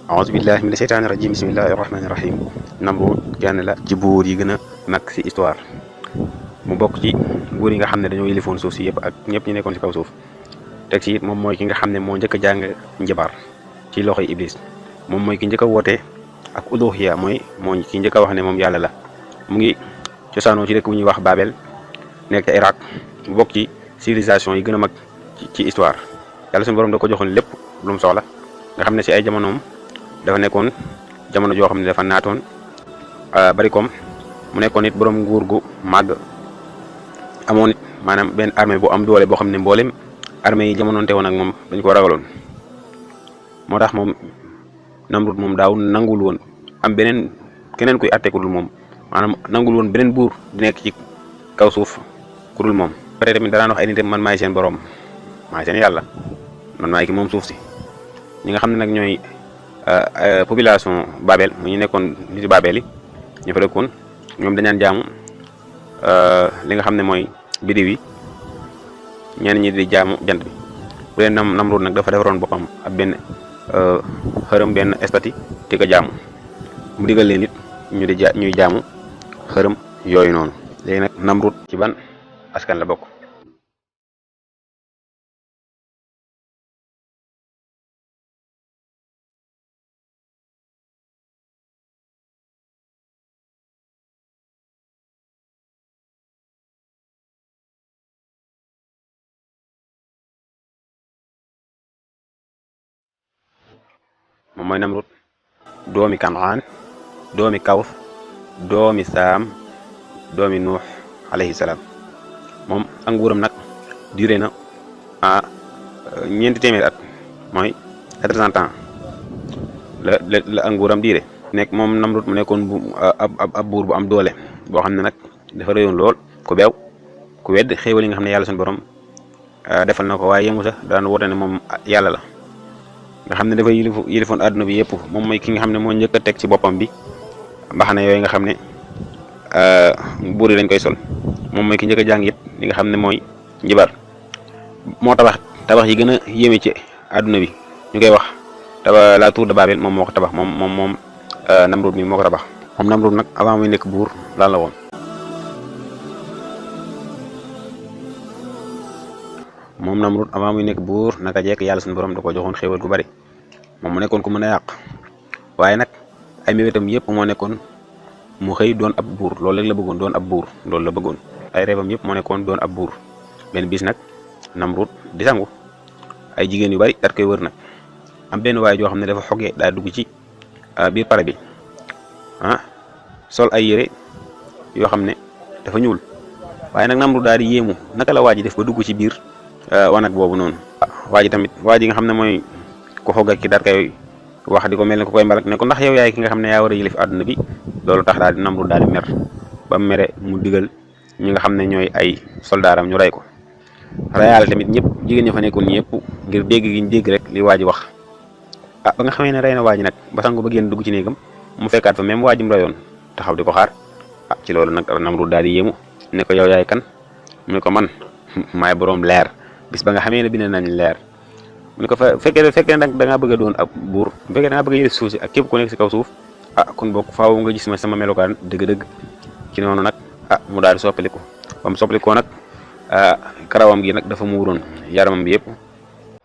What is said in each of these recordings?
aouzu billahi mina sheytaani rajim bismillahi rahmaani rahim. Namrud kenn la ci buur yi gën a mag si histoire mu bokk ci buur yi nga xam ne dañoo yilifoon suuf si yëpp ak ñëpp ñu nekkoon si kaw suuf. teg ci it moom mooy ki nga xam ne moo njëkk a jàng njabar ci loxoy iblis. moom mooy ki njëkk a woote ak uluhiya mooy ki njëkk a wax ne moom yàlla la. mu ngi cosaanoo ci dëkk bu ñuy wax Babel nekk ca Irak. mu bokk ci civilisation yi gën a mag ci histoire. yàlla suñu borom da ko joxoon lépp lu mu soxla nga xam ne si ay jamonoom dafa nekkoon jamono joo xam ne dafa naatoon bari koom mu nekkoon it borom nguur gu màgg amoon it maanaam benn armée bu am doole boo xam ne mboolem armée yi jamonoonte woon ak moom dañ ko ragaloon. moo tax moom Namrud moom daaw nangul woon am keneen kuy àtte ku dul moom maanaam nangul woon beneen buur di nekk ci kaw suuf ku dul moom. peut être tamit danaan wax ay nit man maay seen borom maay seen yàlla man maay ki moom suuf si. ñi nga xam ne nag ñooy population Babel mu ñu nekkoon niti Babel yi ñu fa dëkkoon ñoom dañaan jaamu li nga xam ne mooy biddiw yi ñenn ñi di jaamu jant bi. bu dee Namrud nag dafa defaroon boppam ab benn xërëm benn estati di ko jaamu mu digal leen it ñuy jaamu xërëm yooyu noonu. léegi nag Namrud ci ban askan la bokk. moom mooy Namrud doomi Kanaan doomi Kaws doomi Saam doomi Nuux alayhi salaam. moom ak nguuram nag duré na ñeenti téeméeri at mooy 400 ans la ak nguuram duré. nekk moom Namrud mu nekkoon ab buur bu am doole boo xam ne nag dafa réyoon lool ku beew ku wedd xéewal yi nga xam ne yàlla suñu borom defal na ko waaye yëngu sax daan woote ne moom yàlla la. nga xam ne dafa yilifoon àdduna bi yëpp moom mooy ki nga xam ne moo njëkk a teg ci boppam bi mbaxana yooyu nga xam ne buur yi dañ koy sol. moom mooy ki njëkk a jàng it li nga xam ne mooy njibar. moo tabax yi gën a yéeme ci àdduna bi ñu koy wax la tour de Babel moom moo ko tabax moom Namrud mi moo ko tabax. moom Namrud nag avant muy nekk buur lan la woon. moom Namrud avant muy nekk buur naka jekk yàlla suñu borom da ko joxoon xéewal gu bari moom mu nekkoon ku mën a yàq waaye nag ay mébétam yëpp moo nekkoon mu xëy doon ab buur loolu rek la bëggoon doon ab buur loolu la bëggoon. ay reebam yëpp moo nekkoon doon ab buur. benn bis nag Namrud di sangu ay jigéen yu bari daat koy wër nag am benn waay joo xam ne dafa xogee daa dugg ci biir pare bi sol ay yére yoo xam ne dafa ñuul waaye nag Namrud daal di yéemu naka la waa ji def ba dugg ci biir wanag boobu noonu. waa ji nga xam ne mooy ku xogg ak ki daat koy wax di ko mel ne ku koy mbalak ne ko ndax yow yaay ki nga xam ne yaa war a yilif àdduna bi. loolu tax daal di Namrud daal di mer ba mu mere mu digal ñi nga xam ne ñooy ay soldaaram ñu rey ko. reyaale tamit ñëpp jigéen ña fa nekkoon ñëpp ngir dégg gi ñu dégg rek li waa ji wax. ba nga xamee ne rey na waa ji nag ba sangu ba génn dugg ci néegam mu fekkaat fa même waa ji mu reyoon taxaw di ko xaar. ci loolu nag Namrud daal di yéemu ne ko yow yaay kan mu ne ko man maay boroom leer bis ba nga xamee ne bind nañ leer. mu ne ko fekkee nag da ngaa bëgg a doon ab buur bu fekkee da ngaa bëgg a yële suuf si ak képp ku nekk si kaw suuf kon bokk faaw nga gis ma sama melokaan dëgg-dëgg. ci noonu nag mu daal di soppaliku ba mu soppalikoo nag karawam gi nag dafa muuroon yaramam bi yëpp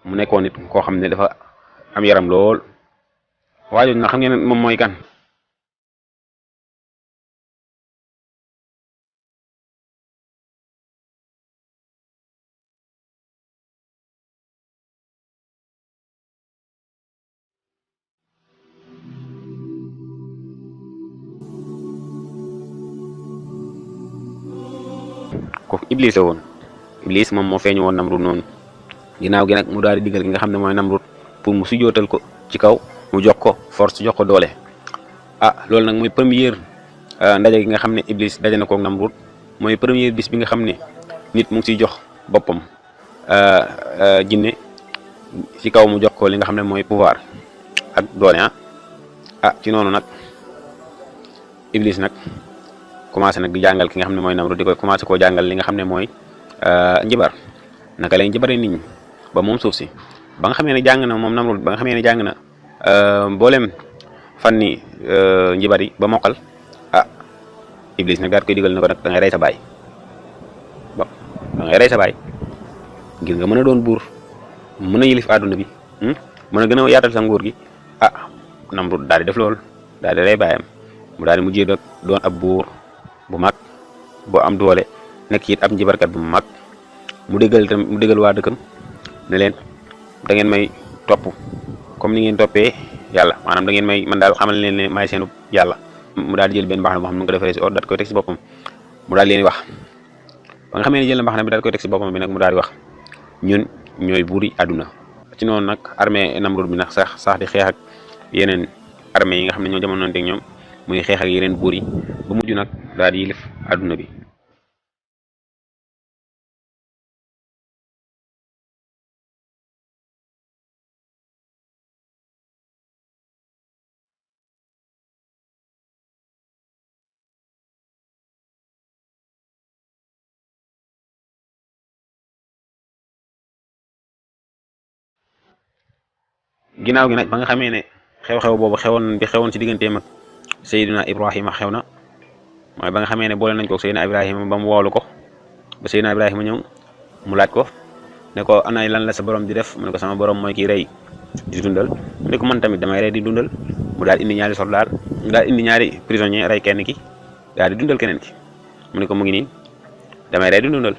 mu nekkoon nit koo xam ne dafa am yaram lool. waajoon na xam ngeen moom mooy kan. kooku Iblis la woon. Iblis moom moo feeñu woon Namrud noonu ginnaaw gi nag mu daal di digal ki nga xam ne mooy Namrud pour mu sujootal ko ci kaw mu jox ko force jox ko doole. loolu nag mooy première ndaje gi nga xam ne Iblis daje na koog Namrud mooy première bis bi nga xam ne nit mu ngi siy jox boppam jinne ci kaw mu jox ko li nga xam ne mooy pouvoir ak doole ci noonu nag Iblis nag commencé nag di jàngal ki nga xam ne mooy Namrud di koy commencé koo jàngal li nga xam ne mooy njibar naka lay njibaree nit ñi ba moom suuf si ba nga xamee ne jàng na moom Namrud ba nga xamee ne jàng na mboolem fanni njibar yi ba mokkal Iblis nag daal koy digal na ko nag da ngay rey sa baay bon da ngay rey sa baay ngir nga mën a doon buur mën a yilif àdduna bi mën a gën a yaatal sa nguur gi Namrud daal di def loolu daal di rey baayam mu daal di mujjee nag doon ab buur bu mag bu am doole nekk it ab njibarkat bu mag mu déggal waa dëkkam ne leen da ngeen may topp comme ni ngeen toppee yàlla maanaam da ngeen may man daal xamal leen ne maay seenu yàlla mu daal di jël benn mbaxana boo xam ne mu ngi ko defaree si or daal koy teg si boppam mu daal leen di wax ba nga xamee ne jël na mbaxana bi daal koy teg si boppam bi nag mu daal di wax ñun ñooy buuri àdduna ci noonu nag armée Namrud bi nag sax di xeex ak yeneen armée yi nga xam ne ñoo jamonoonte ak ñoom muy xeex ak yeneen buur yi ba mujj nag daal di yilif àdduna bi. ginnaaw gi nag ba nga xamee ne xew-xew boobu xewoon ci digganteem ak Seydina Ibrahima xew na mooy ba nga xamee ne boole nañ ko Seydina Ibrahima ba mu woolu ko ba Seydina Ibrahima ñëw mu laaj ko ne ko ana lan la sa borom di def mu ne ko sama borom mooy kii rey di dundal mu ne ko man tamit damay rey di dundal mu daal indi ñaari soldat mu daal indi ñaari prisonnier rey kenn ki daal di dundal keneen ki mu ne ko mu ngi nii damay rey di dundal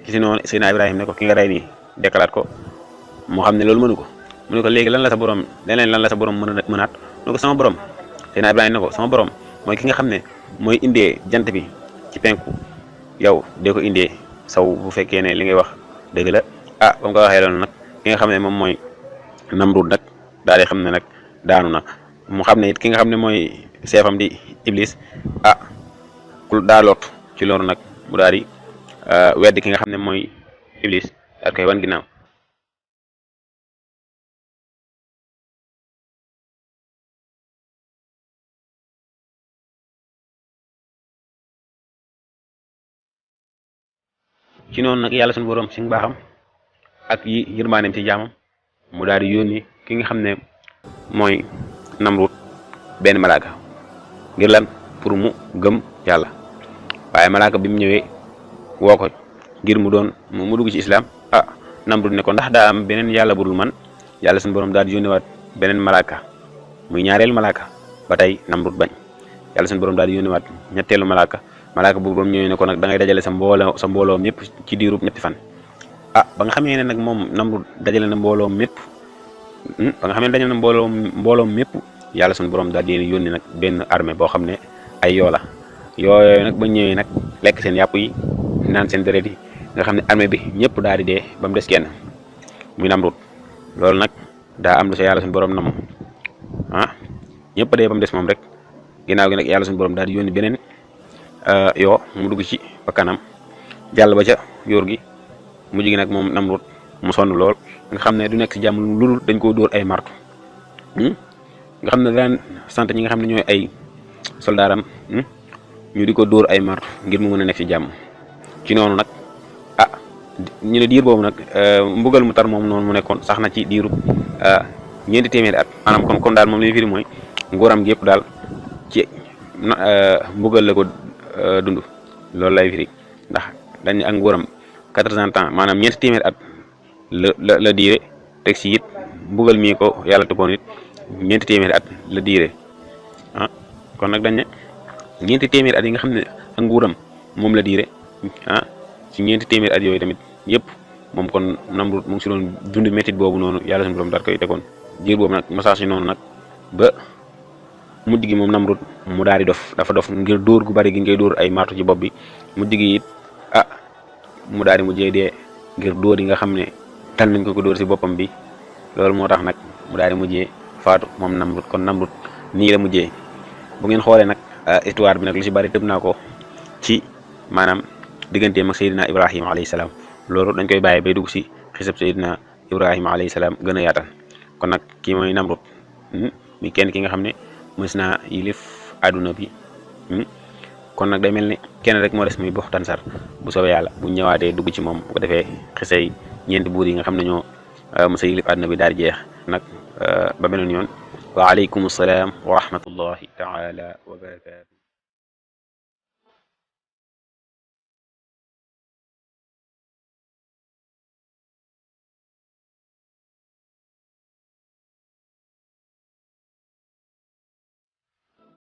ci noonu Seydina Ibrahima ne ko ki nga rey nii dekkalaat ko moo xam ne loolu mënu ko. mu ne ko léegi lan la sa borom leneen lan la sa borom mënaat mu ne ko sama borom Seydina Ibrahima ne ko sama borom mooy ki nga xam ne mooy indee jant bi ci penku yow dee ko indee saw bu fekkee ne li ngay wax dëgg la ba mu ko waxee loolu nag ki nga xam ne moom mooy Namrud nag daal di xam ne nag daanu na mu xam ne it ki nga xam ne mooy seefam di Iblis ku daa lot ci loolu nag mu daal di weddi ki nga xam ne mooy Iblis daal koy wan ginnaaw. ci noonu nag yàlla suñu borom ci mbaaxam ak yi yërmaaneem ci jaamam mu daal di yónni ki nga xam ne mooy Namrud benn malaaka ngir lan pour mu gëm yàlla waaye malaaka bi mu ñëwee woo ko ngir mu dugg ci islam Namrud ne ko ndax daa am beneen yàlla budul man yàlla suñu borom daal di yónniwaat beneen malaaka muy ñaareelu malaaka ba tey Namrud bañ yàlla suñu borom daal di yónniwaat ñetteelu malaaka boobu ba mu ñëwee ne ko nag da ngay dajale sa mbooloo mépp ci diirub ñetti fan ba nga xamee ne nag moom Namrud dajale na mbooloo mépp ba nga xamee ne dajale na mbooloo mépp yàlla suñu borom daal di yónni nag benn armée boo xam ne ay yoo la yooyu nag ba ñëwee nag lekk seen yàpp yi naan seen deret yi nga xam ne armée bi ñëpp daal di dee ba mu des kenn muy Namrud loolu nag daa am lu sa yàlla suñu borom nam ñëpp dee ba mu des moom rek ginnaaw gi nag yàlla suñu borom daal di yónni beneen yoo mu dugg ci bakkanam jàll ba ca yóor gi mujj gi nag moom Namrud mu sonn lool nga xam ne du nekk ci jàmm lu dul dañ koo dóor ay martu nga xam ne daan sant ñi nga xam ne ñooy ay soldaaram ñu di ko dóor ay martu ngir mu mën a nekk ci jàmm ci noonu nag ñu ne diir boobu nag mbugal mu tar moom noonu mu nekkoon sax na ci diiru ñeenti téeméeri at maanaam kon daal moom li ñu firi mooy nguuram gi yëpp daal ci mbugal la ko dund loolu lay firi ndax dañ ak nguuram 80 ans maanaam ñeenti téeméeri at la diire teg si it mbugal mii ko yàlla toppoon it ñeenti téeméeri at la diire kon nag dañ ne ñeenti téeméeri at yi nga xam ne ak nguuram moom la diire ci ñeenti téeméeri at yooyu tamit yëpp moom kon Namrud mu ngi si doon dund métit boobu noonu yàlla suñu borom daal koy tegoon diir boobu nag message yi noonu nag ba mujj gi moom Namrud mu daal di dafa dof ngir dóor gu bari gi ngay dóor ay martu ci bopp bi mujj gi it mu daal di mujjee dee ngir dóor yi nga xam ne tal nañ ko dóor si boppam bi loolu moo tax nag mu daal di mujjee faatu moom Namrud kon Namrud nii la mujjee bu ngeen xoolee nag histoire bi nag lu si bari tëb naa ko ci maanaam digganteem ak Seydina Ibrahima alayhi salaam loolu dañ koy bàyyi bay dugg si xisab Seydina Ibrahima alayhi salaam gën a yaatal kon nag kii mooy Namrud mi kenn ki nga xam ne mës naa yilif àdduna bi kon nag day mel ni kenn rek moo des muy Buxtanasar bu soobee yàlla bu ñëwaatee dugg ci moom bu ko defee xisay ñeenti buur yi nga xam ne ñoo mës a yilif àdduna bi daal di jeex nag ba beneen yoon wa aleykum salaam wa rahmatullahi taala wa barakaatu.